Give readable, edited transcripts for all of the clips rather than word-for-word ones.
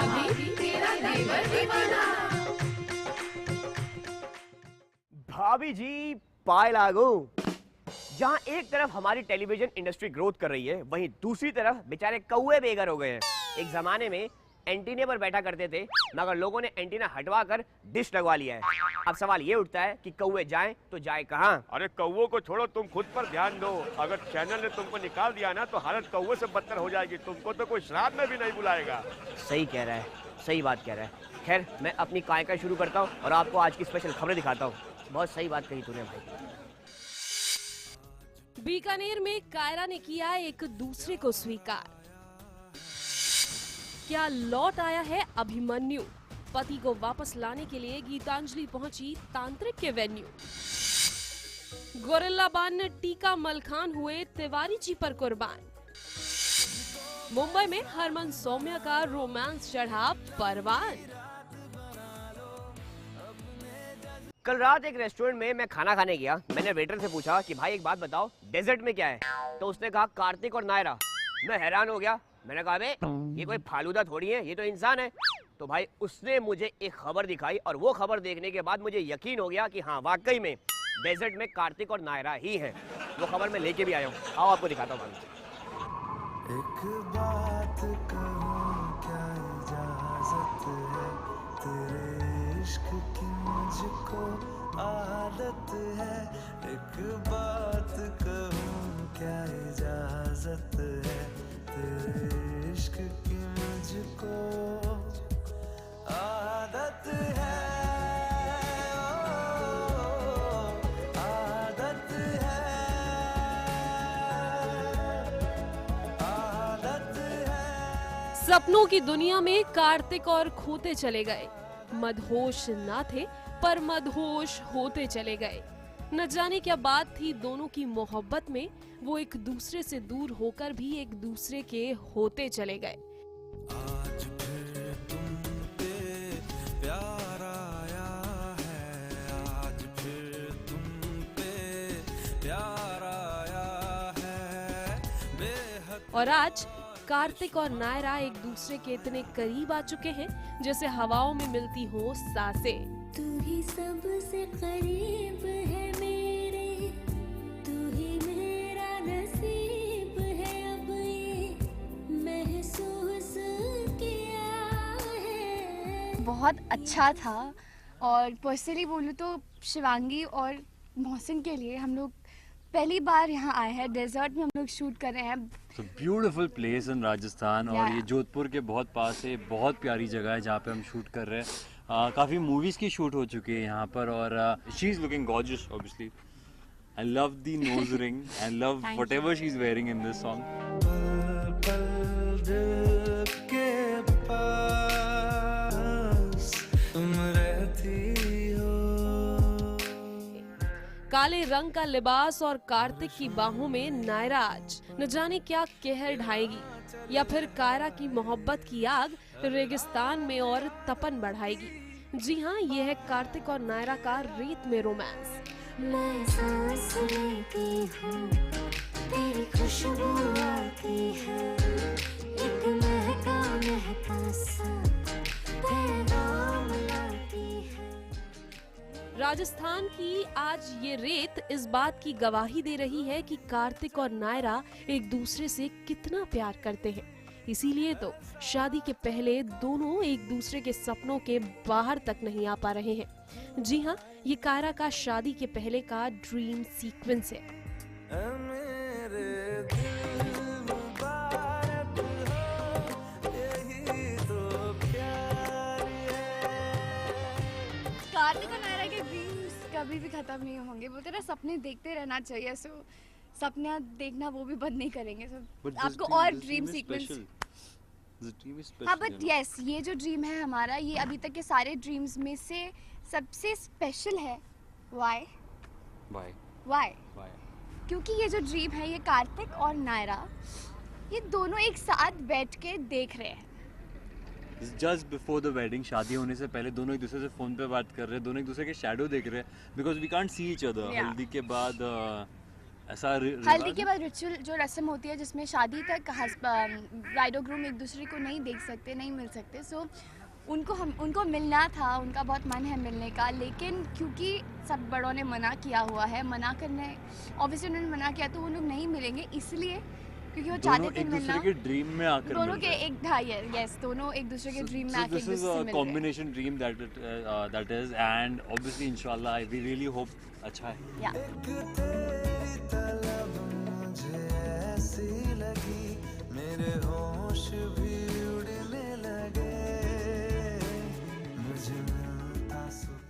भाभी तेरा देवर दीवाना। भाभी जी पाए लागू। जहां एक तरफ हमारी टेलीविजन इंडस्ट्री ग्रोथ कर रही है, वहीं दूसरी तरफ बेचारे कौवे बेघर हो गए हैं। एक जमाने में एंटीने पर बैठा करते थे, मगर लोगों ने एंटीना हटवा कर डिश लगवा लिया है। अब सवाल ये उठता है कि कौवे जाएं तो जाए कहां? अरे कौवों को छोड़ो, तुम खुद पर ध्यान दो। अगर चैनल ने तुमको निकाल दिया ना तो हालत कौवे से बदतर हो जाएगी। तुमको तो कोई श्राद्ध में भी नहीं बुलाएगा। सही कह रहा है, सही बात कह रहा है। खैर मैं अपनी कायका शुरू करता हूँ और आपको आज की स्पेशल खबरें दिखाता हूँ। बहुत सही बात कही तूने भाई। बीकानेर में कायरा ने किया एक दूसरे को स्वीकार। क्या लौट आया है अभिमन्यु? पति को वापस लाने के लिए गीतांजलि पहुंची तांत्रिक के वेन्यू। गोरिल्ला बान ने टीका मलखान हुए तिवारी जी पर कुर्बान। मुंबई में हरमन सौम्या का रोमांस चढ़ा परवान। कल रात एक रेस्टोरेंट में मैं खाना खाने गया। मैंने वेटर से पूछा कि भाई एक बात बताओ, डेजर्ट में क्या है? तो उसने कहा कार्तिक और नायरा। मैं हैरान हो गया। मैंने कहा बे ये कोई फालूदा थोड़ी है, ये तो इंसान है। तो भाई उसने मुझे एक खबर दिखाई और वो खबर देखने के बाद मुझे यकीन हो गया कि हाँ वाकई में डेजर्ट में कार्तिक और नायरा ही है। वो खबर मैं लेके भी आया हूँ, आओ आपको दिखाता हूँ। एक बात कहूं, क्या इजाजत है? तेरे इश्क की मुझको आदत है। एक बात कहूं, क्या इजाजत है? तेरे इश्क की मुझको आदत है। आदत है, आदत है। सपनों की दुनिया में कार्तिक और खोते चले गए। मदहोश ना थे पर मदहोश होते चले गए। न जाने क्या बात थी दोनों की मोहब्बत में, वो एक दूसरे से दूर होकर भी एक दूसरे के होते चले गए। आज फिर तुम पे प्यार आया है। आज फिर तुम पे प्यार आया है बेहद। और आज कार्तिक और नायरा एक दूसरे के इतने करीब आ चुके हैं जैसे हवाओं में मिलती हो सांसें। तू ही सबसे करीब है मेरे, तू ही मेरा नसीब है। अब ये महसूस किया है। बहुत अच्छा था। और पर्सनली बोलूँ तो शिवांगी और मोहसिन के लिए हम लोग पहली बार यहाँ आए हैं। डेजर्ट में हम लोग शूट कर रहे हैं। ब्यूटीफुल प्लेस इन राजस्थान और ये जोधपुर के बहुत पास है। बहुत प्यारी जगह है जहाँ पे हम शूट कर रहे हैं। काफ़ी मूवीज़ की शूट हो चुकी है यहाँ पर और she is looking gorgeous obviously. I love the nose ring, I love whatever she is wearing in this song. काले रंग का लिबास और कार्तिक की बाहों में नायरा आज न जाने क्या कहर ढाएगी, या फिर कायरा की मोहब्बत की आग रेगिस्तान में और तपन बढ़ाएगी। जी हाँ, ये है कार्तिक और नायरा का रेत में रोमांस। मैं सांस लेती हूँ, तेरी खुशबू आती है। एक महका महका सा पैगाम लाती है। राजस्थान की आज ये रेत इस बात की गवाही दे रही है कि कार्तिक और नायरा एक दूसरे से कितना प्यार करते हैं। इसीलिए तो शादी के पहले दोनों एक दूसरे के सपनों के बाहर तक नहीं आ पा रहे हैं। जी हाँ, ये कायरा का शादी के पहले का ड्रीम सीक्वेंस है। कार्तिक और नायरा के ड्रीम्स कभी भी खत्म नहीं होंगे। बोलते ना सपने देखते रहना चाहिए। सो सपना देखना वो भी बंद नहीं करेंगे। आपको और ड्रीम सीक्वेंस। हाँ बट यस, ये जो ड्रीम है हमारा, ये अभी तक के सारे ड्रीम्स में से सबसे स्पेशल है। व्हाई? क्योंकि ये जो ड्रीम है, ये कार्तिक और नायरा ये दोनों एक साथ बैठ के देख रहे हैं। जस्ट बिफोर द वेडिंग, शादी होने से पहले दोनों एक दूसरे से फोन पे बात कर रहे हैं, दोनों एक दूसरे के शैडो देख रहे हैं because we can't see each other. Haldi के बाद ऐसा हल्दी के बाद रिचुअल जो रस्म होती है जिसमें शादी तक ब्राइड और ग्रूम एक दूसरे को नहीं देख सकते, नहीं मिल सकते, सो उनको मिलना था, उनका बहुत मन है मिलने का, लेकिन क्योंकि सब बड़ों ने मना किया हुआ है, मना करने ऑब्वियसली उन्होंने मना किया तो वो लोग नहीं मिलेंगे, इसलिए क्योंकि वो चाहते थे मिलना, के ड्रीम में आकर दोनों के एक यस दोनों एक दूसरे के ड्रीम में आके एक दूसरे से मिल रहे हैं। Combination dream that is, and obviously इंशाल्लाह वी रियली होप अच्छा है। या मुझे ऐसी लगी मेरे होश भी उड़ने लगे, मुझे मिलता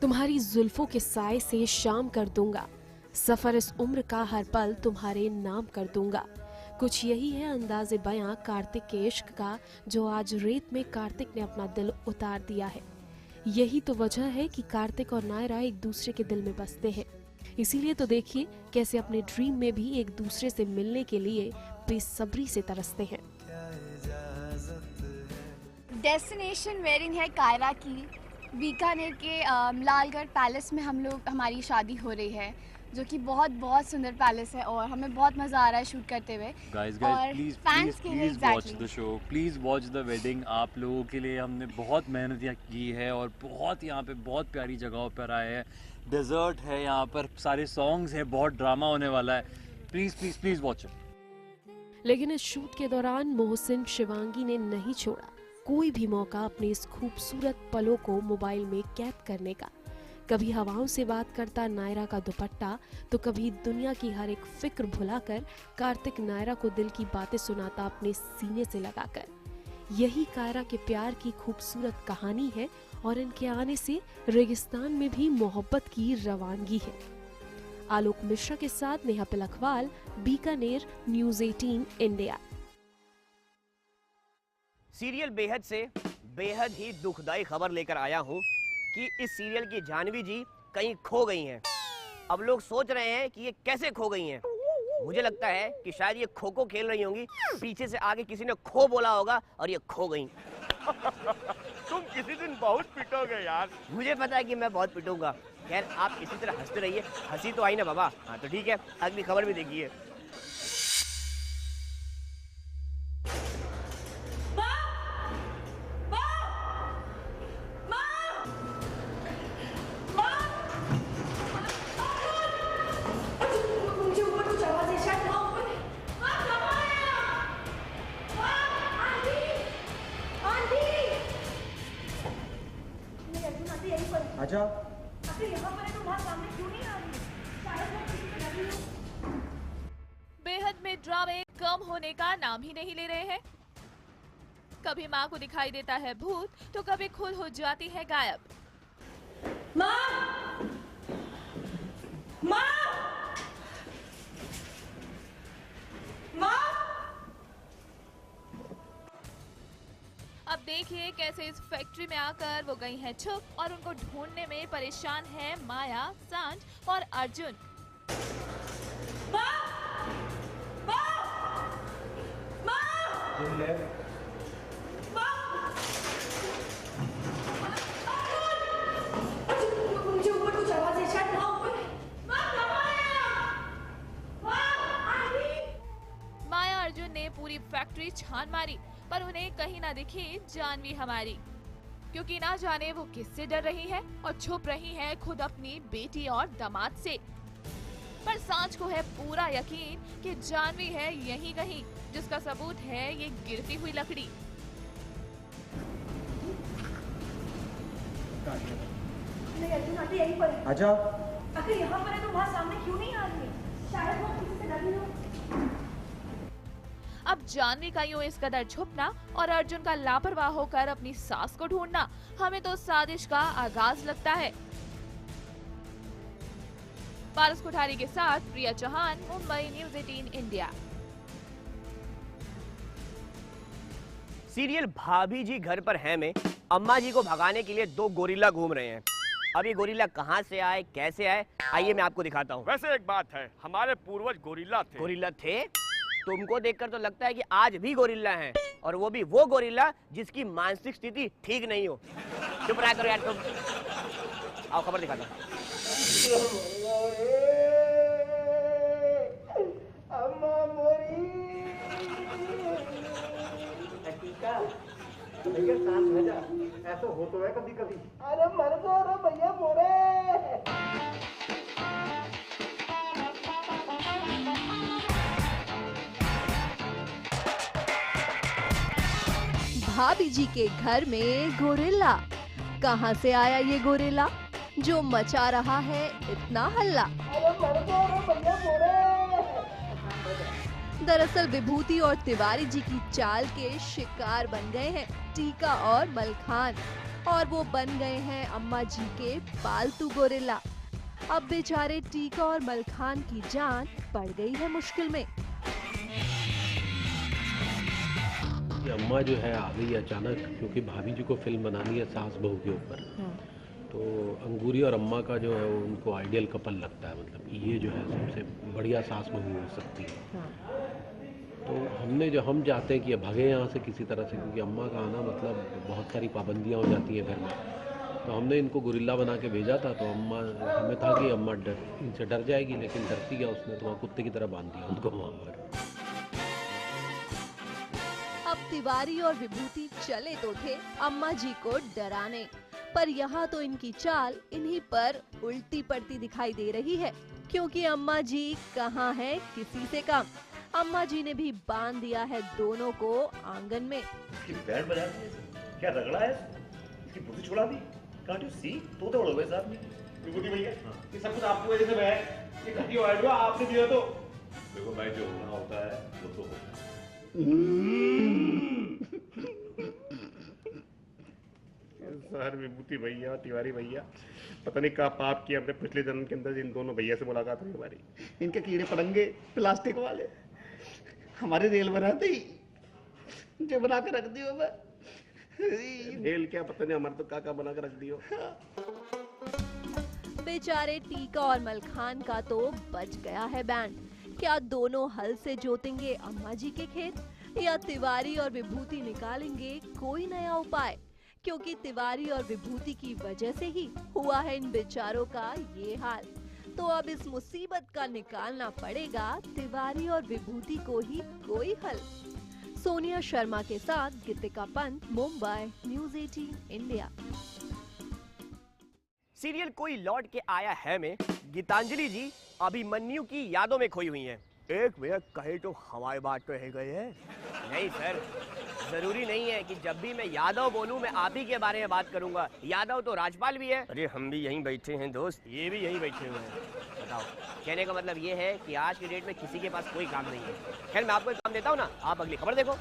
तुम्हारी जुल्फों के साए से शाम कर दूंगा, सफर इस उम्र का हर पल तुम्हारे नाम कर दूंगा। कुछ यही है अंदाज़े बयां कार्तिक के इश्क का, जो आज रेत में कार्तिक ने अपना दिल उतार दिया है। यही तो वजह है कि कार्तिक और नायरा एक दूसरे के दिल में बसते हैं। इसीलिए तो देखिए कैसे अपने ड्रीम में भी एक दूसरे से मिलने के लिए बेसब्री से तरसते हैं। डेस्टिनेशन वेडिंग है कायरा की, बीकानेर के लालगढ़ पैलेस में हमारी शादी हो रही है, जो कि बहुत बहुत सुंदर पैलेस है और हमें बहुत मजा आ रहा है शूट करते हुए। Guys, और please fans के लिए watch exactly। the show, please watch the wedding। आप लोगों के लिए हमने बहुत मेहनत की है और बहुत यहाँ पे बहुत प्यारी जगहों पर आए हैं। डेजर्ट है यहाँ पर, सारे सॉन्ग्स हैं, बहुत ड्रामा होने वाला है। Please please please watch it. लेकिन इस शूट के दौरान मोहसिन शिवांगी ने नहीं छोड़ा कोई भी मौका अपने इस खूबसूरत पलों को मोबाइल में कैद करने का। कभी हवाओं से बात करता नायरा का दुपट्टा, तो कभी दुनिया की हर एक फिक्र भुलाकर कार्तिक नायरा को दिल की बातें सुनाता अपने सीने से लगाकर। यही कायरा के प्यार की खूबसूरत कहानी है और इनके आने से रेगिस्तान में भी मोहब्बत की रवानगी है। आलोक मिश्रा के साथ Neha Pilkhwal, Bikaner, news 18 India. Serial बेहद से बेहद ही दुखदाई खबर लेकर आया हूँ कि इस सीरियल की जानवी जी कहीं खो गई हैं। अब लोग सोच रहे हैं कि ये कैसे खो गई हैं। मुझे लगता है कि शायद ये खो खो खेल रही होंगी, पीछे से आगे किसी ने खो बोला होगा और ये खो गई। तुम किसी दिन बहुत पिटोगे यार। मुझे पता है कि मैं बहुत पिटूंगा। खैर आप इसी तरह हंसते रहिए, हंसी तो आई ना बाबा। हाँ तो ठीक है, अगली खबर भी देखिए। आजा। बेहद में ड्रामे कम होने का नाम ही नहीं ले रहे हैं। कभी माँ को दिखाई देता है भूत, तो कभी खुद हो जाती है गायब। माँ! माँ! माँ! अब देखिए कैसे इस फैक्ट्री में आकर वो गई हैं छुप और उनको ढूंढने में परेशान है माया, सांझ और अर्जुन। माँ! माँ! माँ! मुझे ऊपर कुछ आवाज है, शायद वहाँ ऊपर है। माया अर्जुन ने पूरी फैक्ट्री छान मारी, पर उन्हें कहीं ना दिखी जानवी हमारी, क्योंकि ना जाने वो किससे डर रही है और छुप रही है खुद अपनी बेटी और दामाद से। पर सांझ को है पूरा यकीन कि जानवी है यहीं कहीं, जिसका सबूत है ये गिरती हुई लकड़ी। आजा। अगर यहाँ पर है तो वहाँ सामने क्यों नहीं आ रही है? शायद वो किसी से डरी हो। अब जानवी का यूं इस कदर छुपना और अर्जुन का लापरवाह होकर अपनी सास को ढूंढना हमें तो साजिश का आगाज लगता है। पारस कोठारी के साथ Priya Chauhan, Mumbai, News 18 India. Serial Bhabhi ji घर पर हैं में अम्मा जी को भगाने के लिए दो गोरिल्ला घूम रहे हैं। अब ये गोरिल्ला कहाँ से आए, कैसे आए, आइए मैं आपको दिखाता हूँ। वैसे एक बात है, हमारे पूर्वज गोरिल्ला थे। गोरिल्ला थे? तुमको देखकर तो लगता है कि आज भी गोरिल्ला हैं, और वो भी वो गोरिल्ला जिसकी मानसिक स्थिति ठीक नहीं हो। चुप रहा करो यार तुम। आओ खबर दिखाता हूँ। भैया शांत हो जा, ऐसा हो तो है कभी कभी। अरे मर दो रे भैया मोरे। भाभी जी के घर में गोरिल्ला। कहाँ से आया ये गोरिल्ला जो मचा रहा है इतना हल्ला? दरअसल विभूति और तिवारी जी की चाल के शिकार बन गए हैं टीका और मलखान, और वो बन गए हैं अम्मा जी के पालतू गोरिल्ला। अब बेचारे टीका और मलखान की जान पड़ गई है मुश्किल में। अम्मा जो है आ गई अचानक, क्योंकि भाभी जी को फिल्म बनानी है सास बहू के ऊपर। तो अंगूरी और अम्मा का जो है वो उनको आइडियल कपल लगता है, मतलब ये जो है सबसे बढ़िया सास बहू हो सकती है। तो हम चाहते हैं कि भागे यहाँ से किसी तरह से, क्योंकि अम्मा का आना मतलब बहुत सारी पाबंदियाँ हो जाती हैं घर में। तो हमने इनको गोरिल्ला बना के भेजा था, तो अम्मा हमें था कि अम्मा इनसे डर जाएगी, लेकिन डरती क्या, उसने तो वहाँ कुत्ते की तरह बांध दिया उनको वहाँ पर। अब तिवारी और विभूति चले तो थे अम्मा जी को डराने, पर यहाँ तो इनकी चाल इन्हीं पर उल्टी पड़ती दिखाई दे रही है, क्योंकि अम्मा जी कहाँ है किसी से कम। अम्मा जी ने भी बांध दिया है दोनों को आंगन में। बैंड बजा दिया, क्या रगड़ा है, इसकी बुद्धि छुड़ा दी। कांट यू सी, तो दौड़ गए साहब। विभूति भैया, ये सब कुछ आपकी वजह से मैं, ये घटी हुआ आपने दिया तो। देखो भाई, जो होना होता है वो तो होता है। सर विभूति भैया, तिवारी भैया, पता नहीं क्या पाप किया अपने पिछले जन्म के अंदर, इन दोनों भैया से मुलाकात हुई हमारी। इनके कीड़े पतंगे प्लास्टिक वाले हमारे रेल बनाते ही जो बना के रख दियो। मैं रेल क्या, पता नहीं हमारे तो काका बना के रख दियो। बेचारे टीका और मलखान का तो बच गया है बैंड। क्या दोनों हल से जोतेंगे अम्मा जी के खेत, या तिवारी और विभूति निकालेंगे कोई नया उपाय? क्योंकि तिवारी और विभूति की वजह से ही हुआ है इन बेचारों का ये हाल। तो अब इस मुसीबत का निकालना पड़ेगा तिवारी और विभूति को ही कोई हल। सोनिया शर्मा के साथ Geetika Pant, Mumbai, News 18 India. Serial Koi Laut के आया है में गीतांजलि जी अभिमन्यु की यादों में खोई हुई हैं। एक मिनट कहे तो हवाई बात तो है गई है। नहीं सर, जरूरी नहीं है कि जब भी मैं यादव बोलूं मैं आप ही के बारे में बात करूंगा। यादव तो राजपाल भी है। अरे हम भी यहीं बैठे हैं दोस्त, ये भी यहीं बैठे हुए हैं। बताओ, कहने का मतलब ये है कि आज की डेट में किसी के पास कोई काम नहीं है। खैर मैं आपको एक काम देता हूँ ना, आप अगली खबर देखो।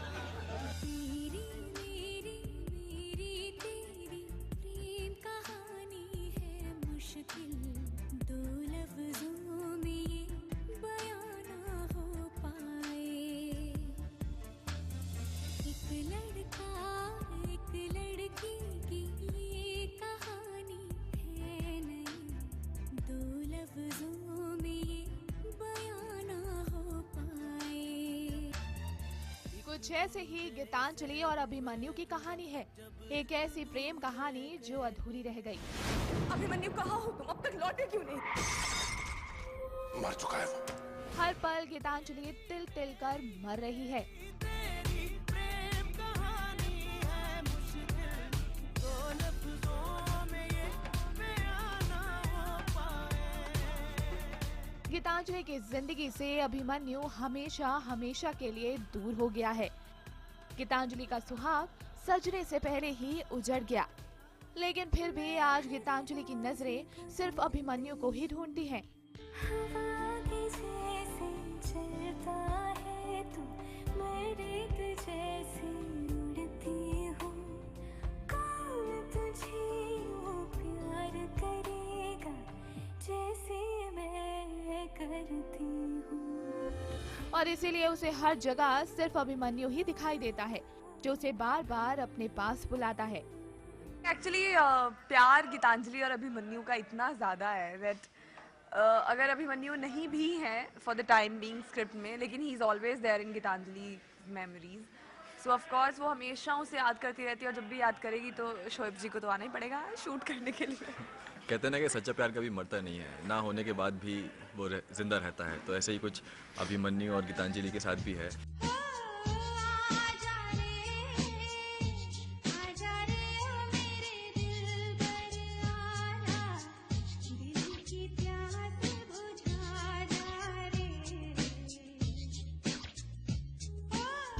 कुछ ऐसे ही गीतांजलि और अभिमन्यु की कहानी है। एक ऐसी प्रेम कहानी जो अधूरी रह गई। अभिमन्यु कहाँ हो तुम? अब तक लौटे क्यों नहीं? मर चुका है वो। हर पल गीतांजलि तिल तिल कर मर रही है। गीतांजलि की जिंदगी से अभिमन्यु हमेशा हमेशा के लिए दूर हो गया है। गीतांजलि का सुहाग सजने से पहले ही उजड़ गया, लेकिन फिर भी आज गीतांजलि की नजरें सिर्फ अभिमन्यु को ही ढूंढती हैं। और इसीलिए उसे हर जगह सिर्फ अभिमन्यु ही दिखाई देता है, जो उसे बार बार अपने पास बुलाता है। एक्चुअली प्यार गीतांजलि और अभिमन्यु का इतना ज्यादा है दैट अगर अभिमन्यु नहीं भी है for the time being script में, लेकिन he is always there in Gitanjali memories. So of course वो हमेशा उसे याद करती रहती है, और जब भी याद करेगी तो शोएब जी को तो आना ही पड़ेगा शूट करने के लिए। कहते हैं ना कि सच्चा प्यार कभी मरता नहीं है, ना होने के बाद भी वो जिंदा रहता है। तो ऐसे ही कुछ अभिमन्यु और गीतांजलि के साथ भी है।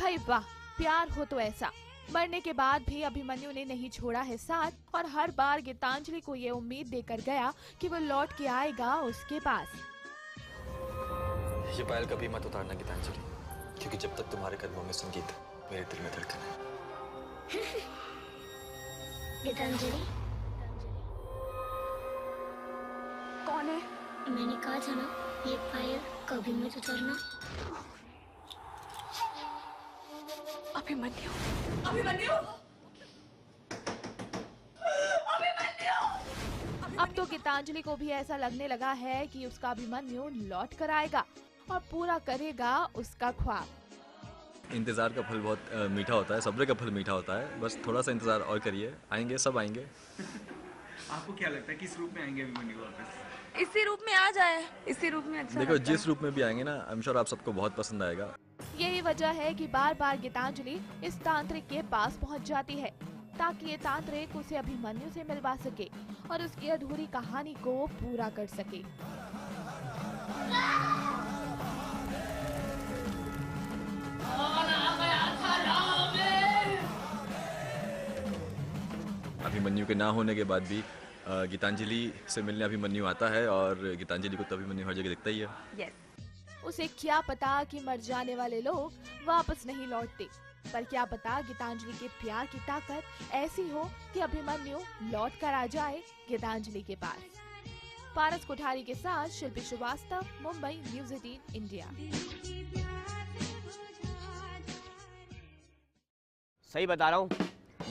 भाई वाह, प्यार हो तो ऐसा। मरने के बाद भी अभिमन्यु ने नहीं छोड़ा है साथ और हर बार गीतांजलि को ये उम्मीद देकर गया कि वो लौट के आएगा उसके पास। ये पायल कभी मत उतारना गीतांजलि, क्योंकि जब तक तुम्हारे कदमों में संगीत मेरे दिल में धड़कन है। गीतांजलि कौन है? मैंने कहा था ना, ये पायल कभी मत उतारना। अभिमन्यु, अभिमन्यु, अभिमन्यु। अब तो गीतांजलि को भी ऐसा लगने लगा है कि उसका अभिमन्यु लौट कर आएगा और पूरा करेगा उसका ख्वाब। इंतजार का फल बहुत मीठा होता है, सब्र का फल मीठा होता है। बस थोड़ा सा इंतजार और करिए, आएंगे, सब आएंगे। आपको क्या लगता है किस रूप में आएंगे अभिमन्यु वापस? इसी रूप में आ जाए, इसी रूप में अच्छा देखो, लगता है। जिस रूप में भी आएंगे ना, आई एम श्योर आप सबको बहुत पसंद आएगा। यही वजह है कि बार बार गीतांजलि इस तांत्रिक के पास पहुंच जाती है ताकि ये तांत्रिक उसे अभिमन्यु से मिलवा सके और उसकी अधूरी कहानी को पूरा कर सके। अभिमन्यु के ना होने के बाद भी गीतांजलि से मिलने अभिमन्यु आता है और गीतांजलि को तो अभिमन्यु हर जगह दिखता ही है। yes. उसे क्या पता कि मर जाने वाले लोग वापस नहीं लौटते, पर क्या पता गीतांजलि के प्यार की ताकत ऐसी हो कि अभिमन्यु लौट कर आ जाए गीतांजलि के पास। पारस कोठारी के साथ शिल्पी श्रीवास्तव, मुंबई, न्यूज़ 18 इंडिया। सही बता रहा हूँ,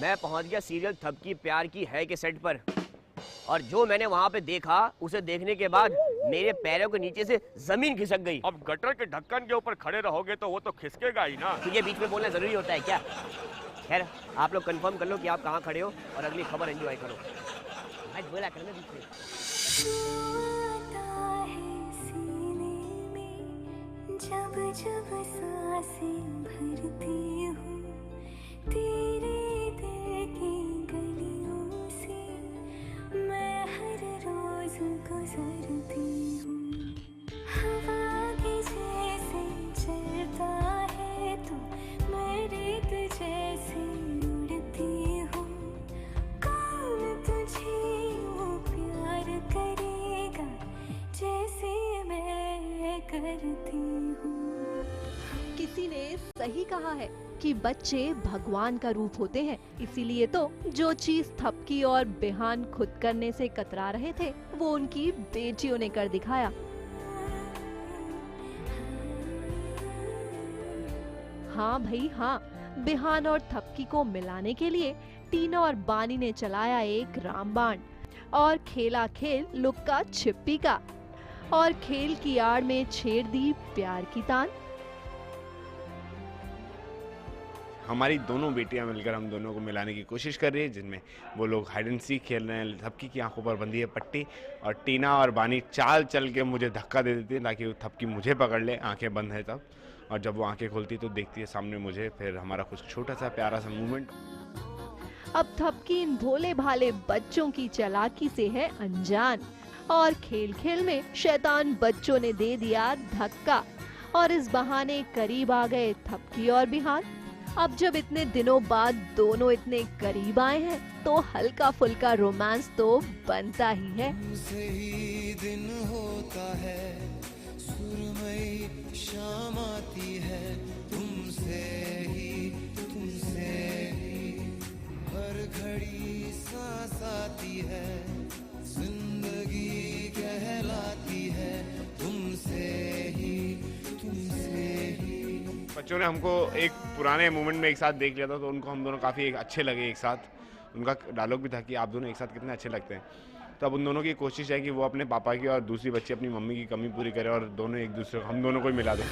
मैं पहुंच गया सीरियल थपकी प्यार की है के सेट पर, और जो मैंने वहाँ पे देखा उसे देखने के बाद मेरे पैरों के नीचे से जमीन खिसक गई। अब गटर के ढक्कन के ऊपर खड़े रहोगे तो वो तो खिसकेगा ही ना। तुझे बीच में बोलना जरूरी होता है क्या? खैर, आप लोग कंफर्म कर लो कि आप कहाँ खड़े हो और अगली खबर एंजॉय करो। आज बोला करना बीच में। जब जब सांसें भरती हूँ तेरे दिल की गलियों से, मैं हर रोज गुजरती हूँ। हवा के जैसे चलता है तू, मैं रेत जैसे उड़ती हूँ। कौन तुझे यूँ प्यार करेगा जैसे मैं करती हूँ। किसी ने सही कहा है कि बच्चे भगवान का रूप होते हैं, इसीलिए तो जो चीज थपकी और बिहान खुद करने से कतरा रहे थे वो उनकी बेटियों ने कर दिखाया। हाँ भाई हाँ, बिहान और थपकी को मिलाने के लिए टीना और बानी ने चलाया एक रामबाण और खेला खेल लुक्का छिप्पी का, और खेल की आड़ में छेड़ दी प्यार की तान। हमारी दोनों बेटियां मिलकर हम दोनों को मिलाने की कोशिश कर रही है, जिनमें वो लोग हाइड एंड सीक खेल रहे हैं। थपकी की आंखों पर बंधी है पट्टी और टीना और बानी चाल चल के मुझे धक्का दे देती है ताकि वो थपकी मुझे पकड़ ले, आंखें बंद है तब, और जब वो आंखें खोलती तो देखती है सामने मुझे। फिर हमारा कुछ छोटा सा प्यारा सा मूवमेंट। अब थपकी इन भोले भाले बच्चों की चालाकी से है अनजान, और खेल खेल में शैतान बच्चों ने दे दिया धक्का और इस बहाने करीब आ गए थपकी और बिहान। अब जब इतने दिनों बाद दोनों इतने करीब आए हैं तो हल्का फुल्का रोमांस तो बनता ही है। तुमसे ही दिन होता है, सुरमई शाम आती है, तुमसे ही हर घड़ी सांस आती है, जिंदगी कहलाती है, तुमसे ही बच्चों ने हमको एक पुराने मोमेंट में एक साथ देख लिया था तो उनको हम दोनों काफ़ी अच्छे लगे एक साथ। उनका डायलॉग भी था कि आप दोनों एक साथ कितने अच्छे लगते हैं। तो अब उन दोनों की कोशिश है कि वो अपने पापा की और दूसरी बच्ची अपनी मम्मी की कमी पूरी करे और दोनों एक दूसरे हम दोनों को ही मिला दें।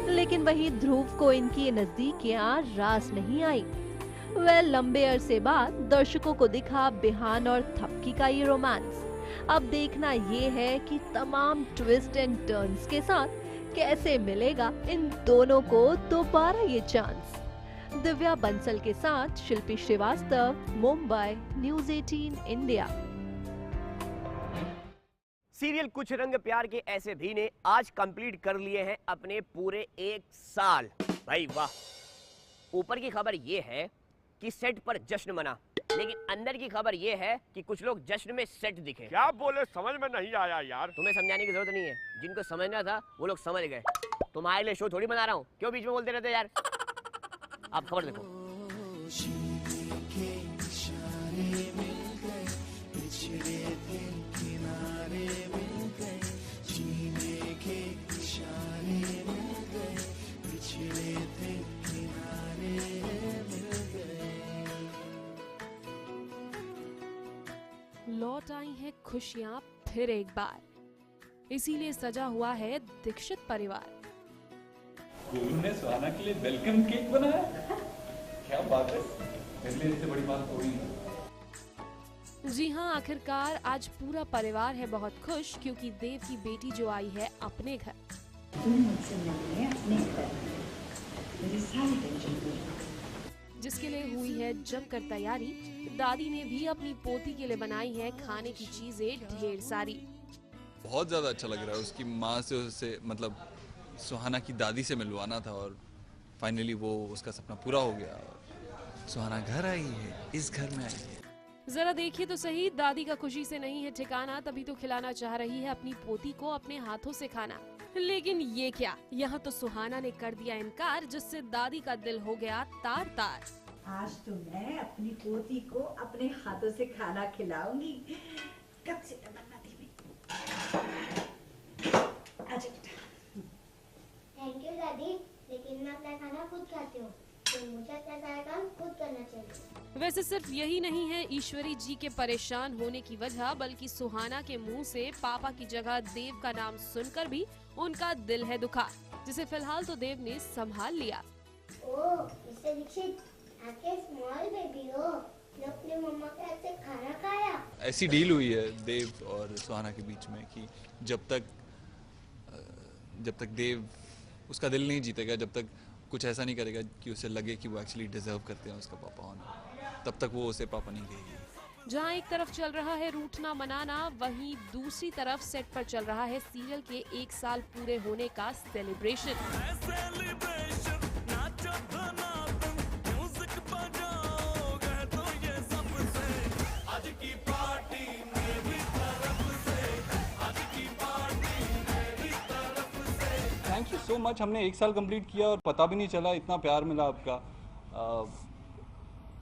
लेकिन वहीं ध्रुव को इनकी नजदीकियां रास नहीं आई। वह लंबे अरसे बाद दर्शकों को दिखा बिहान और थपकी का ये रोमांस। अब देखना ये है कि तमाम ट्विस्ट एंड टर्न्स के साथ कैसे मिलेगा इन दोनों को दोबारा ये चांस। दिव्या बंसल के साथ Shilpi Srivastava, Mumbai, News 18 India. Serial Kuch Rang प्यार के ऐसे भी ने आज कंप्लीट कर लिए हैं अपने पूरे 1 साल। भाई वाह। ऊपर की खबर ये है कि सेट पर जश्न मना, लेकिन अंदर की खबर ये है कि कुछ लोग जश्न में सेट दिखे। क्या बोले, समझ में नहीं आया यार। तुम्हें समझाने की जरूरत नहीं है, जिनको समझना था वो लोग समझ गए। तुम्हारे लिए शो थोड़ी बना रहा हूँ, क्यों बीच में बोलते रहते यार। आप खबर देखो। लौट आई हैं खुशियां फिर एक बार, इसीलिए सजा हुआ है दीक्षित परिवार। गोलू ने सुहाना के लिए वेलकम केक बनाया। क्या बात है, मेरे लिए इससे बड़ी बात कोई नहीं। जी हाँ, आखिरकार आज पूरा परिवार है बहुत खुश, क्योंकि देव की बेटी जो आई है अपने घर। जिसके लिए हुई है जमकर तैयारी। दादी ने भी अपनी पोती के लिए बनाई है खाने की चीजें ढेर सारी। बहुत ज़्यादा अच्छा लग रहा है। उसकी माँ से उसे मतलब सुहाना की दादी से मिलवाना था और फाइनली वो उसका सपना पूरा हो गया। सुहाना घर आई है, इस घर में आई है। जरा देखिए तो सही, दादी का खुशी से नहीं है ठिकाना, तभी तो खिलाना चाह रही है अपनी पोती को अपने हाथों से खाना। लेकिन ये क्या, यहाँ तो सुहाना ने कर दिया इनकार, जिससे दादी का दिल हो गया तार तार। आज तो मैं अपनी पोती को अपने हाथों से खाना खिलाऊंगी। कब से तमन्ना थी मेरी। आजा बेटा। थैंक यू दादी, लेकिन मैं अपना खाना खुद खाती हूँ, तो मुझे अपना सारा काम खुद करना चाहिए। वैसे सिर्फ यही नहीं है ईश्वरी जी के परेशान होने की वजह, बल्कि सुहाना के मुंह से पापा की जगह देव का नाम सुनकर भी उनका दिल है दुखा, जिसे फिलहाल तो देव ने संभाल लिया। ओह, मिस्टर दीक्षित, आपके स्मॉल बेबी हो, जो अपने मम्मा के हाथ से खाना खाया। ऐसी डील हुई है देव और सुहाना के बीच में कि जब तक देव उसका दिल नहीं जीतेगा, जब तक कुछ ऐसा नहीं करेगा कि उसे लगे कि वो एक्चुअली डिजर्व करते हैं उसका पापा होना, तब तक वो उसे पापा नहीं कहेगी। जहां एक तरफ चल रहा है रूठना मनाना, वहीं दूसरी तरफ सेट पर चल रहा है सीरियल के 1 साल पूरे होने का celebration. Thank you so much. हमने 1 साल कंप्लीट किया और पता भी नहीं चला, इतना प्यार मिला आपका।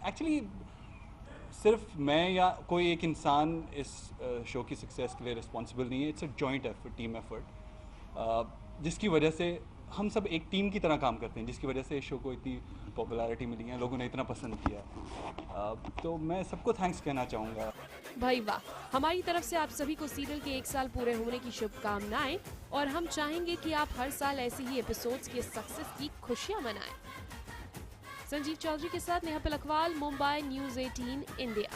एक्चुअली सिर्फ मैं या कोई एक इंसान इस शो की सक्सेस के लिए रिस्पॉन्सिबल नहीं है। It's a joint effort, team effort, जिसकी वजह से हम सब एक टीम की तरह काम करते हैं, जिसकी वजह से इस शो को इतनी पॉपुलैरिटी मिली है, लोगों ने इतना पसंद किया। तो मैं सबको थैंक्स कहना चाहूँगा। भाई वाह, हमारी तरफ से आप सभी को सीरियल के 1 साल पूरे होने की शुभकामनाएं, और हम चाहेंगे कि आप हर साल ऐसे ही एपिसोड्स के सक्सेस की खुशियां मनाएं। संजीव चौधरी के साथ नेहा पिलखवाल, मुंबई, न्यूज़ 18 इंडिया।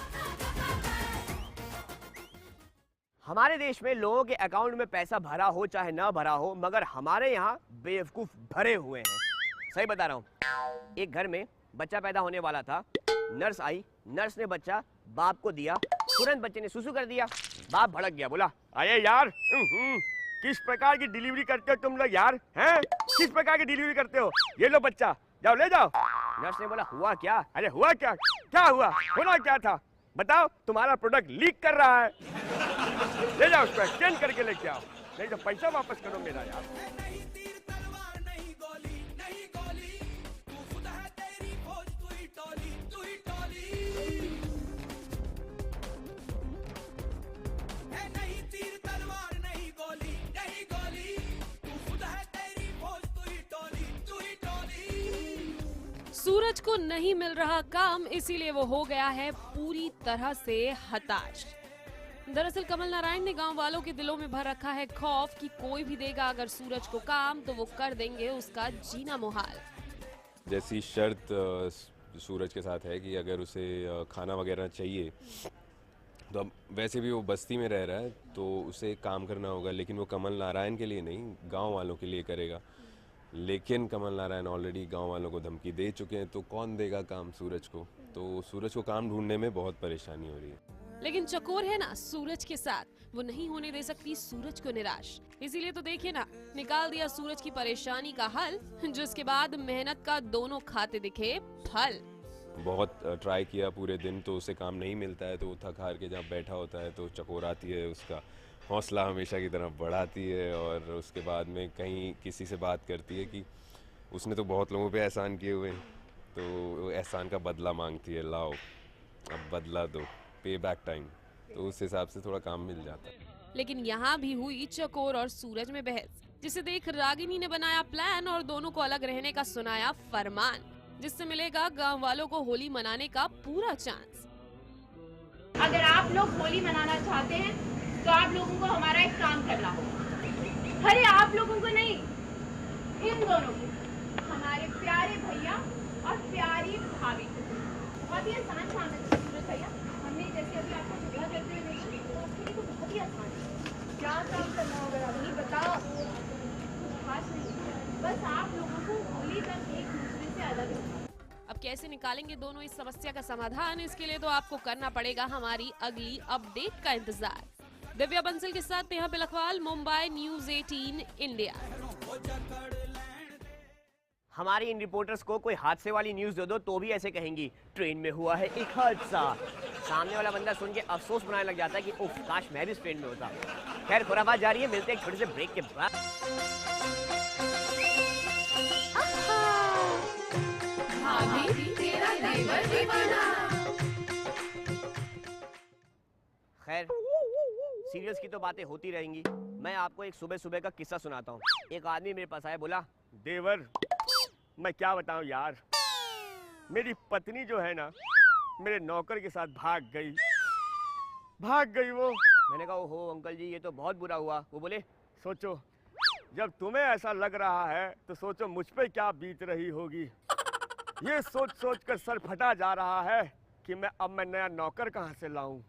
हमारे देश में लोगों के अकाउंट में पैसा भरा हो चाहे ना भरा हो, मगर हमारे यहाँ बेवकूफ भरे हुए हैं। सही बता रहा हूँ। एक घर में बच्चा पैदा होने वाला था, नर्स आई, नर्स ने बच्चा बाप को दिया, तुरंत बच्चे ने सुसु कर दिया। बाप भड़क गया, बोला अरे यार, किस प्रकार की डिलीवरी करते हो तुम लोग यार, हैं? किस प्रकार की डिलीवरी करते हो? ये लो बच्चा, जाओ ले जाओ। नर्स ने बोला हुआ क्या? अरे हुआ क्या? क्या हुआ? होना क्या था? बताओ, तुम्हारा प्रोडक्ट लीक कर रहा है। ले जाओ उसको एक्सचेंज करके लेके आओ, नहीं तो पैसा वापस करो मेरा यार। सूरज को नहीं मिल रहा काम, इसीलिए वो हो गया है पूरी तरह से हताश। दरअसल कमल नारायण ने गांव वालों के दिलों में भर रखा है खौफ कि कोई भी देगा अगर सूरज को काम, तो वो कर देंगे उसका जीना मुहाल। जैसी शर्त सूरज के साथ है कि अगर उसे खाना वगैरह चाहिए, तो अब वैसे भी वो बस्ती में रह रहा है तो उसे काम करना होगा, लेकिन वो कमल नारायण के लिए नहीं, गांव वालों के लिए करेगा। लेकिन कमल नारायण ऑलरेडी गांव वालों को धमकी दे चुके हैं, तो कौन देगा काम सूरज को? तो सूरज को काम ढूंढने में बहुत परेशानी हो रही है। लेकिन चकोर है ना सूरज के साथ, वो नहीं होने दे सकती सूरज को निराश। इसीलिए तो देखिए ना, निकाल दिया सूरज की परेशानी का हल, जिसके बाद मेहनत का दोनों खाते दिखे फल। बहुत ट्राई किया पूरे दिन तो उसे काम नहीं मिलता है, तो वो थक हार के जहाँ बैठा होता है तो चकोर आती है, उसका हौसला हमेशा की तरह बढ़ाती है और उसके बाद में कहीं किसी से बात करती है कि उसने तो बहुत लोगों पे एहसान किए हुए हैं, तो एहसान का बदला मांगती है, लाओ अब बदला दो, पे बैक टाइम, तो उस हिसाब से थोड़ा काम मिल जाता है। लेकिन यहाँ भी हुई चकोर और सूरज में बहस, जिसे देख रागिनी ने बनाया प्लान और दोनों को अलग रहने का सुनाया फरमान, जिससे मिलेगा गांव वालों को होली मनाने का पूरा चांस। अगर आप लोग होली मनाना चाहते हैं तो आप लोगों को हमारा एक काम करना होगा। अरे आप लोगों को नहीं, इन दोनों को, हमारे प्यारे भैया और प्यारी भाभी को। बहुत ही आसान काम है सूरज भैया, हमने जैसे अभी आपको झगड़ा करते हुए देखा तो आपके लिए तो बहुत ही आसान है। क्या काम करना होगा रागिनी, बताओ। कुछ खास नहीं, बस आप लोगों को होली तक एक दूसरे से अलग रखना। अब कैसे निकालेंगे दोनों इस समस्या का समाधान, इसके लिए तो आपको करना पड़ेगा हमारी अगली अपडेट का इंतजार। दिव्या बंसल के साथ नेहा बिलखवाल, मुंबई न्यूज़ 18 इंडिया। हमारी इन रिपोर्टर्स को कोई हादसे वाली न्यूज दे दो तो भी ऐसे कहेंगी ट्रेन में हुआ है एक हादसा। सामने वाला बंदा सुन के अफसोस बनाने लग जाता है कि उफ काश मैं भी इस ट्रेन में होता। खैर खुराफात जा रही है, मिलते हैं एक छोटे से ब्रेक के बाद। खैर सीरियल्स की तो बातें होती रहेंगी, मैं आपको एक सुबह सुबह का किस्सा सुनाता हूँ। एक आदमी मेरे पास आया, बोला देवर मैं क्या बताऊं यार, मेरी पत्नी जो है ना मेरे नौकर के साथ भाग गई वो। मैंने कहा ओहो अंकल जी ये तो बहुत बुरा हुआ। वो बोले सोचो जब तुम्हें ऐसा लग रहा है तो सोचो मुझ पे क्या बीत रही होगी। ये सोच सोच कर सर फटा जा रहा है कि अब मैं नया नौकर कहाँ से लाऊं।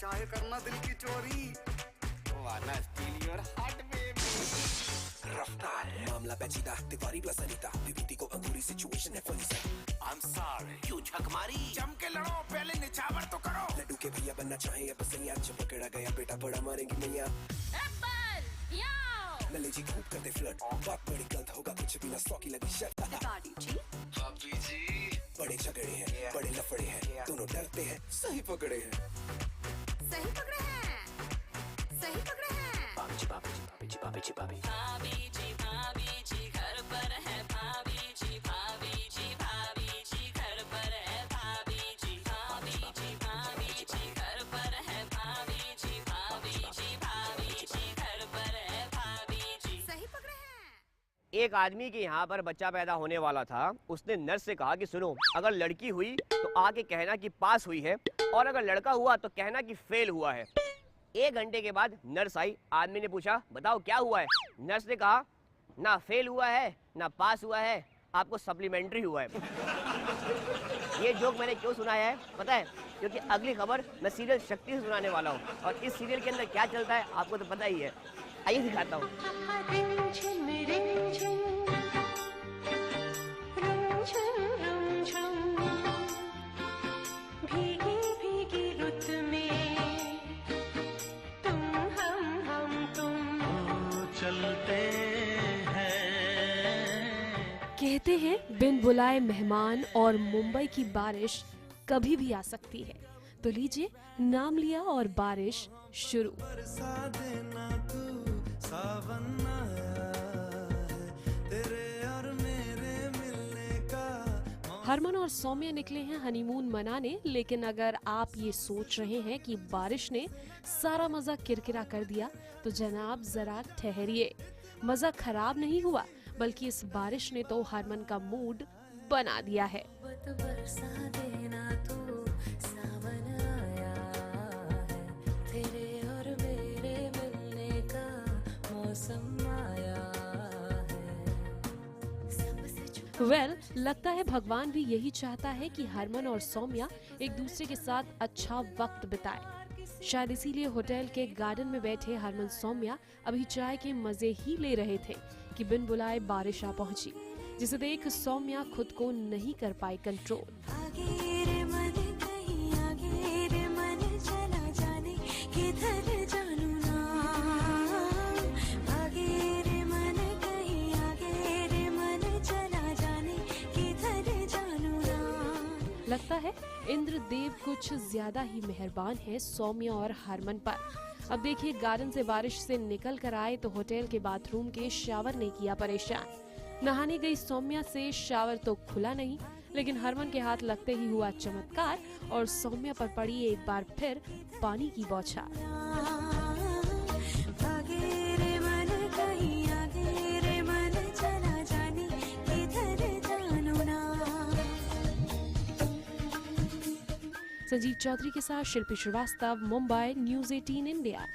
चाहे करना दिल की चोरी, वाना स्टील योर हार्ट बेबी। रफ्तार मामला पेचीदा, तिवारी प्लस अनीता, विभूति को अंगूरी सिचुएशन है फनी सा। आई एम सॉरी क्यों झक मारी, जम के लड़ो पहले निछावर तो करो। लड्डू के भैया बनना चाहे अब सैया, जब पकड़ा गया बेटा बड़ा मारेंगी मैया। लले जी खूब करते फ्लर्ट, बात बड़ी गलत होगा कुछ भी ना, सौ की लगी शर्त। भाभी जी बड़े झगड़े हैं, बड़े लफड़े हैं, दोनों डरते हैं, सही पकड़े हैं। सही पकड़े हैं, सही पकड़े हैं। भाभी जी भाभी जी भाभी जी भाभी जी भाभी भाभी जी घर पर है, भाभी जी घर पर है, भाभी जी घर पर है, भाभी जी घर पर है, भाभी जी। सही पकड़े हैं। एक आदमी के यहाँ पर बच्चा पैदा होने वाला था। उसने नर्स से कहा कि सुनो अगर लड़की हुई तो आके कहना कि पास हुई है, और अगर लड़का हुआ तो कहना कि फेल हुआ है। 1 घंटे के बाद नर्स आई। आदमी ने पूछा बताओ क्या हुआ है। नर्स ने कहा ना फेल हुआ है ना पास हुआ है, आपको सप्लीमेंट्री हुआ है। ये जोक मैंने क्यों सुनाया है पता है, क्योंकि अगली खबर मैं सीरियल शक्ति से सुनाने वाला हूँ, और इस सीरियल के अंदर क्या चलता है आपको तो पता ही है। आइए दिखाता हूँ। कहते हैं बिन बुलाए मेहमान और मुंबई की बारिश कभी भी आ सकती है, तो लीजिए नाम लिया और बारिश शुरू। हरमन और सौम्या निकले हैं हनीमून मनाने, लेकिन अगर आप ये सोच रहे हैं कि बारिश ने सारा मजा किरकिरा कर दिया तो जनाब जरा ठहरिए। मजा खराब नहीं हुआ, बल्कि इस बारिश ने तो हरमन का मूड बना दिया है। लगता है भगवान भी यही चाहता है कि हरमन और सौम्या एक दूसरे के साथ अच्छा वक्त बिताए। शायद इसीलिए होटल के गार्डन में बैठे हरमन सौम्या अभी चाय के मजे ही ले रहे थे कि बिन बुलाए बारिश आ पहुंची, जिसे देख सौम्या खुद को नहीं कर पाई कंट्रोल। लगता है इंद्रदेव कुछ ज्यादा ही मेहरबान है सौम्या और हरमन पर। अब देखिए, गार्डन से बारिश से निकल कर आए तो होटल के बाथरूम के शावर ने किया परेशान। नहाने गई सौम्या से शावर तो खुला नहीं, लेकिन हरमन के हाथ लगते ही हुआ चमत्कार और सौम्या पर पड़ी एक बार फिर पानी की बौछार। संजीव चौधरी के साथ शिल्पी श्रीवास्तव, मुंबई, न्यूज़ 18 इंडिया।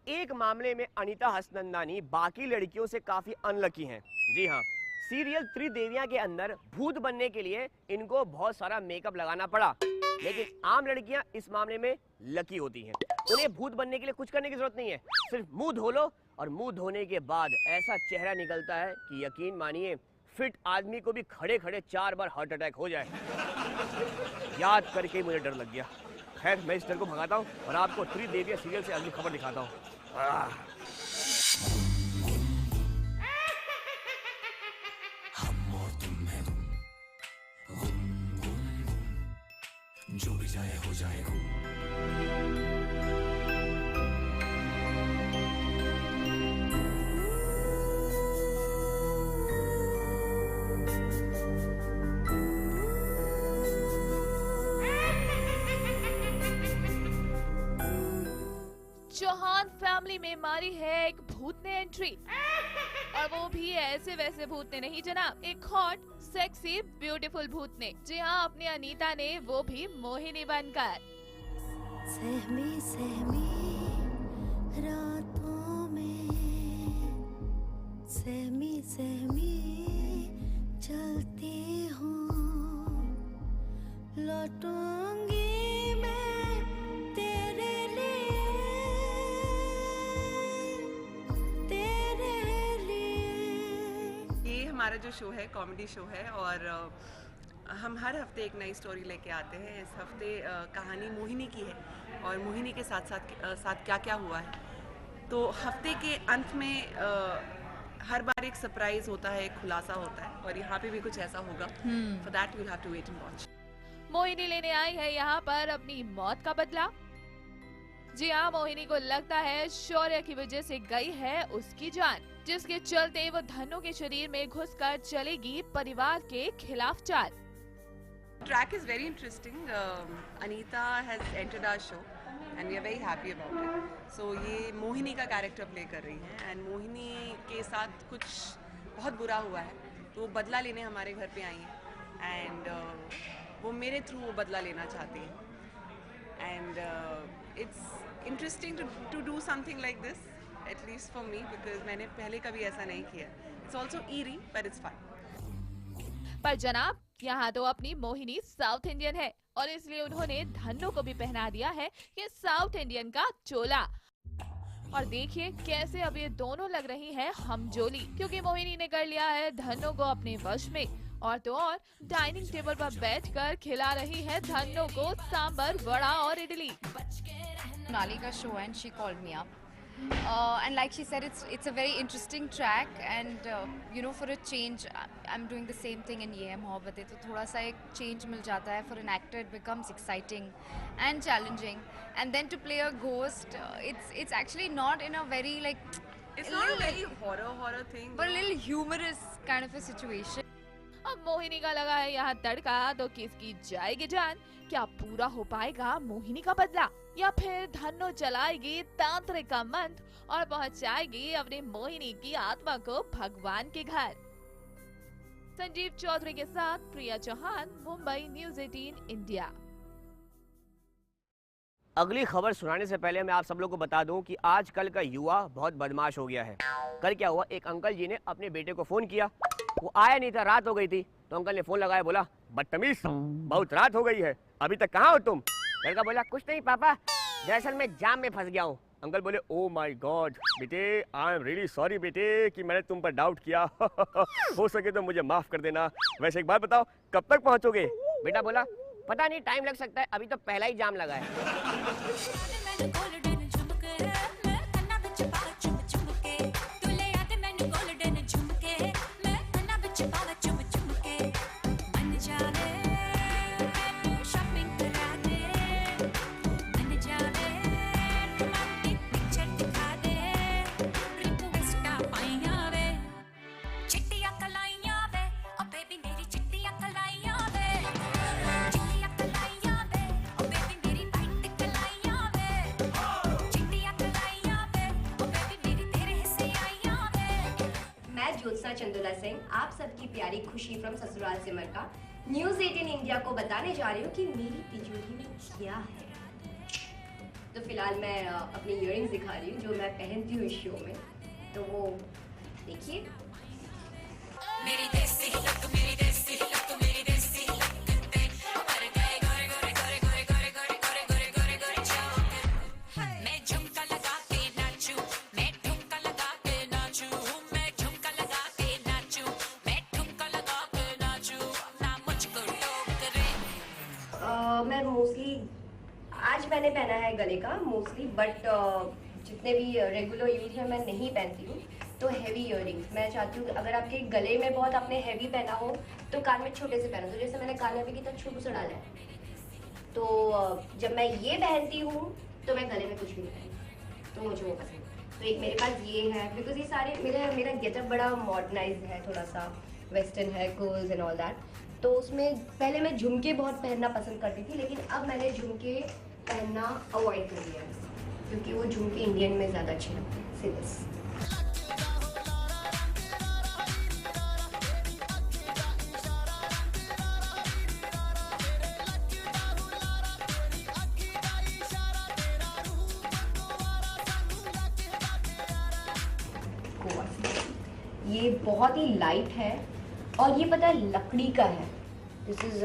एक मामले में अनीता हसनंदानी बाकी लड़कियों से काफी अनलकी हैं। जी हाँ, सीरियल त्रिदेवियां के अंदर भूत बनने के लिए इनको बहुत सारा मेकअप लगाना पड़ा, लेकिन आम लड़कियां इस मामले में लकी होती हैं। उन्हें भूत बनने के लिए कुछ करने की जरूरत नहीं है, सिर्फ मुंह धो लो और मुंह धोने के बाद ऐसा चेहरा निकलता है कि यकीन मानिए फिट आदमी को भी खड़े खड़े 4 बार हार्ट अटैक हो जाए। याद करके मुझे डर लग गया। खैर, मैं इस डर को भगाता हूँ और आपको त्रिदेविया सीरियल से अगली खबर दिखाता हूँ। जो भी जाए हो जाए चौहान फैमिली में मारी है एक भूत ने एंट्री, और वो भी ऐसे वैसे भूत ने नहीं जनाब, एक हॉट सेक्सी ब्यूटीफुल भूत ने। जी हाँ, अपनी अनीता ने, वो भी मोहिनी बनकर। सहमी सहमी रातों में सहमी सहमी चलती हूँ, लौटूंगी मैं तेरे लिए, तेरे लिए। ये हमारा जो शो है कॉमेडी शो है और हम हर हफ्ते एक नई स्टोरी लेके आते हैं। इस हफ्ते कहानी मोहिनी की है और मोहिनी के साथ साथ क्या क्या हुआ है। तो हफ्ते के अंत में हर बार एक सरप्राइज होता है, एक खुलासा होता है, और यहाँ पे भी कुछ ऐसा होगा। For that you will have to wait and watch. Mohini लेने आई है यहाँ पर अपनी मौत का बदला। जी हाँ, मोहिनी को लगता है शौर्य की वजह से गई है उसकी जान, जिसके चलते वो धनु के शरीर में घुसकर चलेगी परिवार के खिलाफ चाल। Track is very interesting. Anita has entered our show and we are very happy about it. So ये मोहिनी का कैरेक्टर प्ले कर रही है and मोहिनी के साथ कुछ बहुत बुरा हुआ है, तो वो बदला लेने हमारे घर पे आई है and वो मेरे थ्रू वो बदला लेना चाहती है and it's interesting to do something like this, at least for me, because मैंने पहले कभी ऐसा नहीं किया. It's also eerie but it's fun. पर जनाब, यहाँ तो अपनी मोहिनी साउथ इंडियन है और इसलिए उन्होंने धन्नो को भी पहना दिया है ये साउथ इंडियन का चोला। और देखिए कैसे अब ये दोनों लग रही हैं हमजोली, क्योंकि मोहिनी ने कर लिया है धन्नो को अपने वश में, और तो और डाइनिंग टेबल पर बैठकर खिला रही है धन्नो को सांबर, वड़ा और idli. Nali ka show and she called me up. And like she said, it's a very interesting track and you know, for a change I'm doing the same thing in Ye Hai Mohabbatein, तो थोड़ा सा एक change मिल जाता है. For an actor it becomes exciting and challenging, and then to play a ghost, it's actually not in a very like It's not a very horror thing, but a little humorous kind of a situation. अब मोहिनी का लगा है यहाँ तड़का, तो किसकी जाएगी जान? क्या पूरा हो पाएगा मोहिनी का बदला, या फिर धन्नो चलाएगी तांत्रिक का मंत्र और पहुँचाएगी अपनी मोहिनी की आत्मा को भगवान के घर? संजीव चौधरी के साथ प्रिया चौहान, मुंबई, न्यूज़ 18 इंडिया। अगली खबर सुनाने से पहले मैं आप सब लोग को बता दूं कि आजकल का युवा बहुत बदमाश हो गया है। कल क्या हुआ, एक अंकल जी ने अपने बेटे को फोन किया, वो आया नहीं था, रात हो गई थी, तो अंकल ने फोन लगाया, बोला बदतमीज, बहुत रात हो गई है, अभी तक कहाँ हो तुम? लड़का बोला कुछ नहीं पापा, दरअसल मैं जाम में फंस गया हूँ। अंकल बोले ओ माय गॉड बेटे, आई एम रियली सॉरी बेटे कि मैंने तुम पर डाउट किया। हो सके तो मुझे माफ कर देना। वैसे एक बात बताओ, कब तक पहुँचोगे? बेटा बोला पता नहीं, टाइम लग सकता है, अभी तो पहला ही जाम लगा है। ज्योत्सना चंदोला सिंह आप सबकी प्यारी खुशी फ्रॉम ससुराल सिमर का न्यूज़ 18 इंडिया को बताने जा रही हूँ कि मेरी तिजोरी में क्या है। तो फिलहाल मैं अपनी इयररिंग्स दिखा रही हूँ जो मैं पहनती हूँ इस शो में, तो वो देखिए। मेरी देसी लक, मेरी देसी लक, मेरी देसी लक ते पर गए गोरे गोरे गोरे गोरे गोरे गोरे गोरे गोरे गोरे गोरे चौक। मैं झुमका लगा के नाचूं, मैं ठुमका लगा के नाचूं, मैं झुमका लगा के नाचूं, मैं ठुमका लगा के नाचूं, ना मुझको टोकरे। मैं मोस्टली आज मैंने पहना है गले का मोस्टली, बट जितने भी रेगुलर यूज है मैं नहीं पहनती हूँ। तो हैवी इयररिंग्स मैं चाहती हूँ कि अगर आपके गले में बहुत आपने हैवी पहना हो तो कान में छोटे से पहनो। तो जैसे मैंने कान में अभी कितना छोटू सा डाला है, तो जब मैं ये पहनती हूँ तो मैं गले में कुछ भी नहीं पहनती, तो मुझे वो पसंद है। तो एक मेरे पास ये है, बिकॉज ये सारे मेरा गेटअप बड़ा मॉडर्नाइज है, थोड़ा सा वेस्टर्न है, कर्ल्स एंड ऑल दैट। तो उसमें पहले मैं झुमके बहुत पहनना पसंद करती थी, लेकिन अब मैंने झुमके पहनना अवॉइड कर लिया है क्योंकि वो झुमके इंडियन में ज़्यादा अच्छे लगते हैं। सिर्फ ये बहुत ही लाइट है और ये पता है लकड़ी का है। दिस इज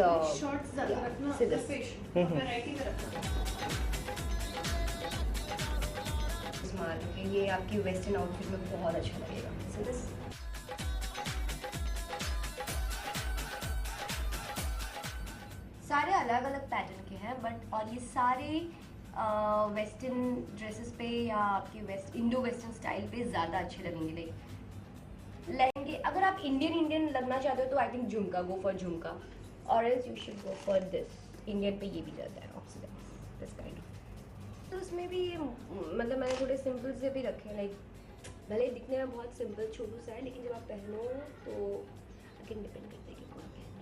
ये आपकी वेस्टर्न आउटफिट में बहुत अच्छा लगेगा। सारे अलग अलग पैटर्न के हैं बट, और ये सारे वेस्टर्न ड्रेसेस पे या आपके इंडो वेस्टर्न स्टाइल पे ज़्यादा अच्छे लगेंगे। लाइक लहंगे, अगर आप इंडियन लगना चाहते हो तो आई थिंक झुमका, गो फॉर झुमका, और else you should go for this. Indian पे ये भी जाता है ऑक्सीडेंट दिस काइंड ऑफ। तो उसमें भी मतलब मैंने थोड़े सिंपल से भी रखे, लाइक भले दिखने में बहुत सिंपल छोटू सा है, लेकिन जब आप पहनो तो अगेन डिपेंड करता है कि कौन पहने।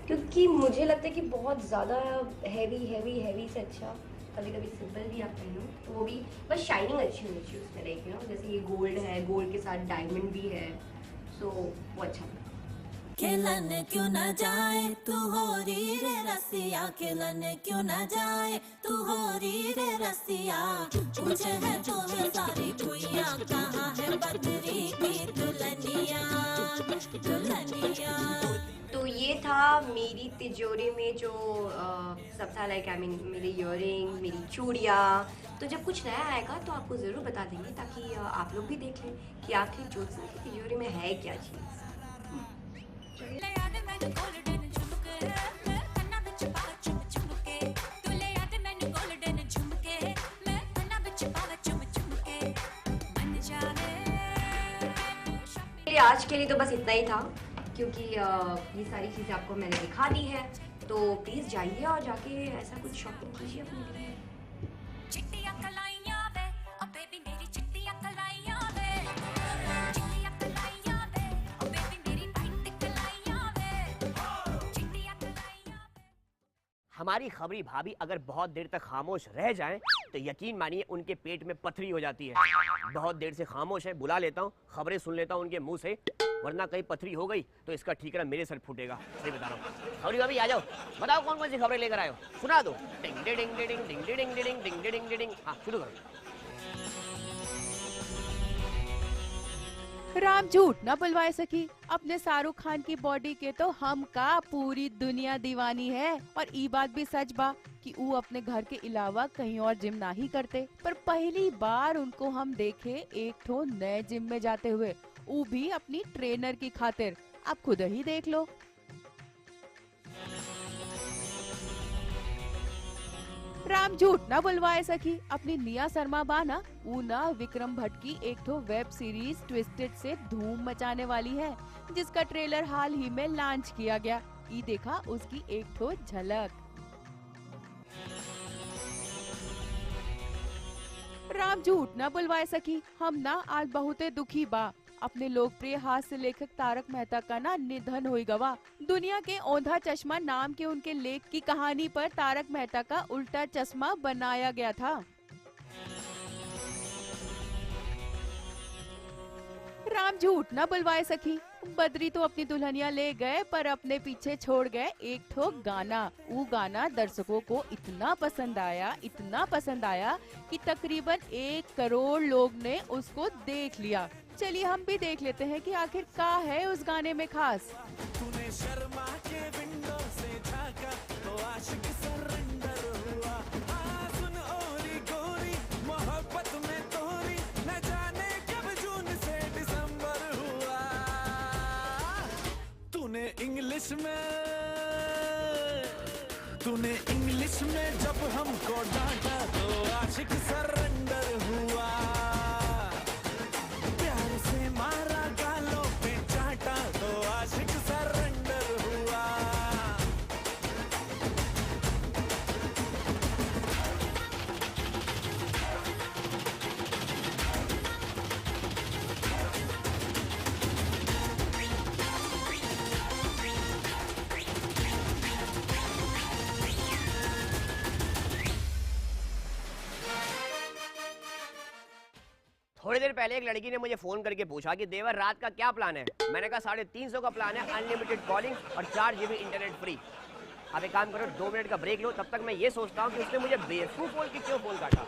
क्योंकि मुझे लगता है कि बहुत ज़्यादा हैवी से अच्छा कभी कभी सिंपल भी आप पहनो, तो वो भी बस शाइनिंग अच्छी होनी चाहिए उसमें, लाइक यू नो, जैसे ये गोल्ड है, गोल्ड के साथ डायमंड भी है, सो वो अच्छा लगता है। खेलन क्यों ना जाए तू हो री रे रसिया, खेलन क्यों ना जाए तू हो री रे रसिया, पूछे है तो वे सारी कुइया, कहाँ है बदरी की दुल्हनिया दुल्हनिया। तो ये था मेरी तिजोरी में जो सब था, लाइक आई मीन मेरे इयररिंग्स, मेरी चूड़ियाँ। तो जब कुछ नया आएगा तो आपको ज़रूर बता देंगे, ताकि आप लोग भी देख लें कि आखिर ज्योत्सना की तिजोरी में है क्या चीज़। आज के लिए तो बस इतना ही था, क्योंकि ये सारी चीज़ें आपको मैंने दिखा दी है। तो प्लीज़ जाइए और जाके ऐसा कुछ शॉपिंग कीजिए अपने लिए। चिट्टियां कलाइयां वे ओ बेबी मेरी चिट्टियां कलाइयां वे चिट्टियां कलाइयां वे ओ बेबी मेरी वाइट कलाइयां वे चिट्टियां कलाइयां। हमारी खबरी भाभी अगर बहुत देर तक खामोश रह जाएं तो यकीन मानिए उनके पेट में पथरी हो जाती है। बहुत देर से खामोश है, बुला लेता हूँ, खबरें सुन लेता हूँ उनके मुंह से, वरना कहीं पथरी हो गई तो इसका ठीकरा मेरे सर फूटेगा। सही बता रहा हूँ। खबरी भाभी आ जाओ, बताओ कौन कौन सी खबरें लेकर आए हो, सुना दो। डिंग डिंग डिंग डिंग डिंग डिंग डिंग डिंग डिंग डिंग। हाँ शुरू करो। राम झूठ न बुलवाए सकी, अपने शाहरुख खान की बॉडी के तो हम का पूरी दुनिया दीवानी है। और ई बात भी सच बा कि वो अपने घर के अलावा कहीं और जिम ना ही करते, पर पहली बार उनको हम देखे एक ठो नए जिम में जाते हुए, वो भी अपनी ट्रेनर की खातिर। आप खुद ही देख लो। राम झूठ न बुलवाए सकी, अपनी निया शर्मा बाना वो ना विक्रम भट्ट की एक ठो वेब सीरीज ट्विस्टेड से धूम मचाने वाली है, जिसका ट्रेलर हाल ही में लॉन्च किया गया। ये देखा उसकी एक ठो झलक। राम झूठ न बुलवाए सकी, हम ना आज बहुते दुखी बा। अपने लोकप्रिय हास्य लेखक तारक मेहता का ना निधन हुई गवा। दुनिया के औंधा चश्मा नाम के उनके लेख की कहानी पर तारक मेहता का उल्टा चश्मा बनाया गया था। राम झूठ न बुलवाए सकी, बद्री तो अपनी दुल्हनिया ले गए पर अपने पीछे छोड़ गए एक ठो गाना। वो गाना दर्शकों को इतना पसंद आया कि तकरीबन 1 करोड़ लोग ने उसको देख लिया। चलिए हम भी देख लेते हैं कि आखिर क्या है उस गाने में खास। तूने शर्मा के विंडो से झांका तो आशिक सरेंडर हुआ। हाँ सुन ओरी गोरी मोहब्बत में तोरी, न जाने कब जून से दिसंबर हुआ। तूने इंग्लिश में जब हमको डांटा तो आशिक सरेंडर हुआ। प्यार से मारा गालों पे चाटा तो आशिक सरेंडर हुआ। थोड़ी देर पहले एक लड़की ने मुझे फोन करके पूछा कि देवर रात का क्या प्लान है। मैंने कहा 350 का प्लान है, अनलिमिटेड कॉलिंग और 4 GB इंटरनेट फ्री। अब एक काम करो, 2 मिनट का ब्रेक लो, तब तक मैं ये सोचता हूँ कि उसने मुझे बेवकूफ बोल के क्यों फोन काटा।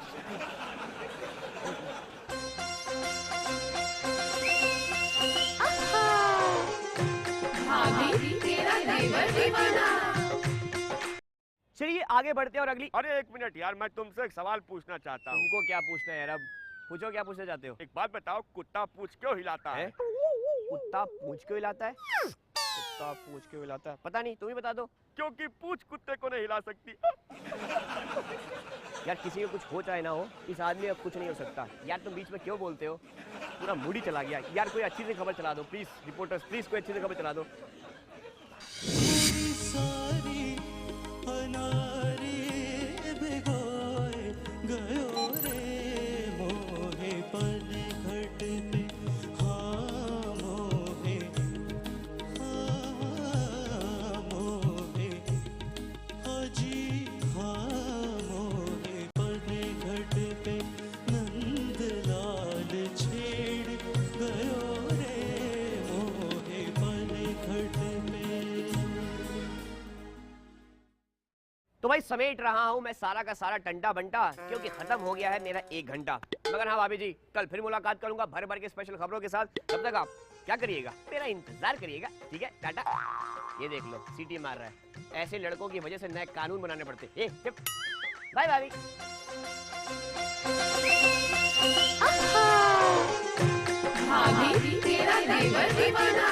चलिए आगे बढ़ते हैं और अगली। अरे एक मिनट यार, मैं तुमसे एक सवाल पूछना चाहता हूँ। तुमको क्या पूछना है यार? अब पूछो, क्या पूछना चाहते हो? एक बात बताओ, कुत्ता पूंछ क्यों हिलाता है? कुत्ता पूंछ क्यों हिलाता है? कुत्ता पूंछ क्यों हिलाता है? पता नहीं, तुम ही बता दो। क्योंकि पूंछ कुत्ते को नहीं हिला सकती। यार किसी को कुछ हो चाहे ना हो, इस आदमी का कुछ नहीं हो सकता। यार तुम बीच में क्यों बोलते हो? पूरा मूड ही चला गया। यार कोई अच्छी सी खबर चला दो प्लीज, रिपोर्टर्स प्लीज कोई अच्छी सी खबर चला दो। तो भाई समेट रहा हूँ मैं सारा का सारा टंटा बंटा, क्योंकि खत्म हो गया है मेरा 1 घंटा। मगर हाँ भाभी जी, कल फिर मुलाकात करूंगा भर भर के स्पेशल खबरों के साथ। तब तक आप क्या करिएगा, मेरा इंतजार करिएगा, ठीक है? टाटा। ये देख लो सीटी मार रहा है। ऐसे लड़कों की वजह से नए कानून बनाने पड़ते। बाय भाभी। भाभी तेरा देवर दीवाना।